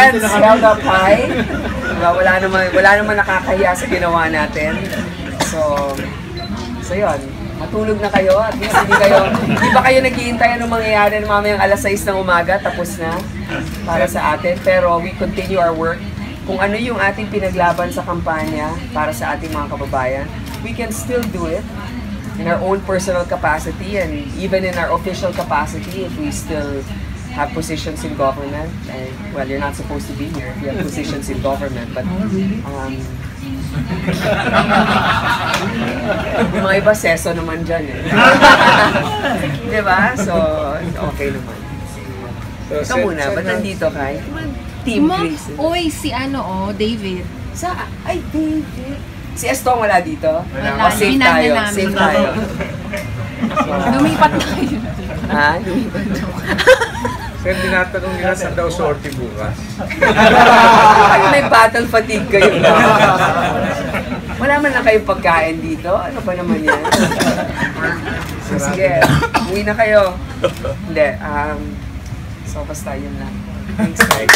hands held up high. Diba? Wala naman nakakahiya sa ginawa natin. So yun. Matulog na kayo at least hindi ba kayo naghihintay anong mangyayari na mamayang alas 6 ng umaga, tapos na para sa atin. Pero we continue our work. Kung ano yung ating pinaglaban sa kampanya para sa ating mga kababayan, we can still do it in our own personal capacity and even in our official capacity if we still have positions in government. And, well, you're not supposed to be here if you have positions in government, but yung mga iba seso naman dyan eh. Diba? So, okay naman. Ikaw muna, ba't nandito ka? Team please. Uy, si David. Ay, David. Si Estong wala dito? Wala. Safe tayo. Safe tayo. Lumipat tayo. Ha? Lumipat tayo. Sir, tinatanong nila saan daw sortie bukas. May battle fatigue kayo. Wala man lang kayong pagkain dito? Ano pa naman yan? Sige, uwi na kayo. Hindi. So, basta yun lang. Thanks, guys.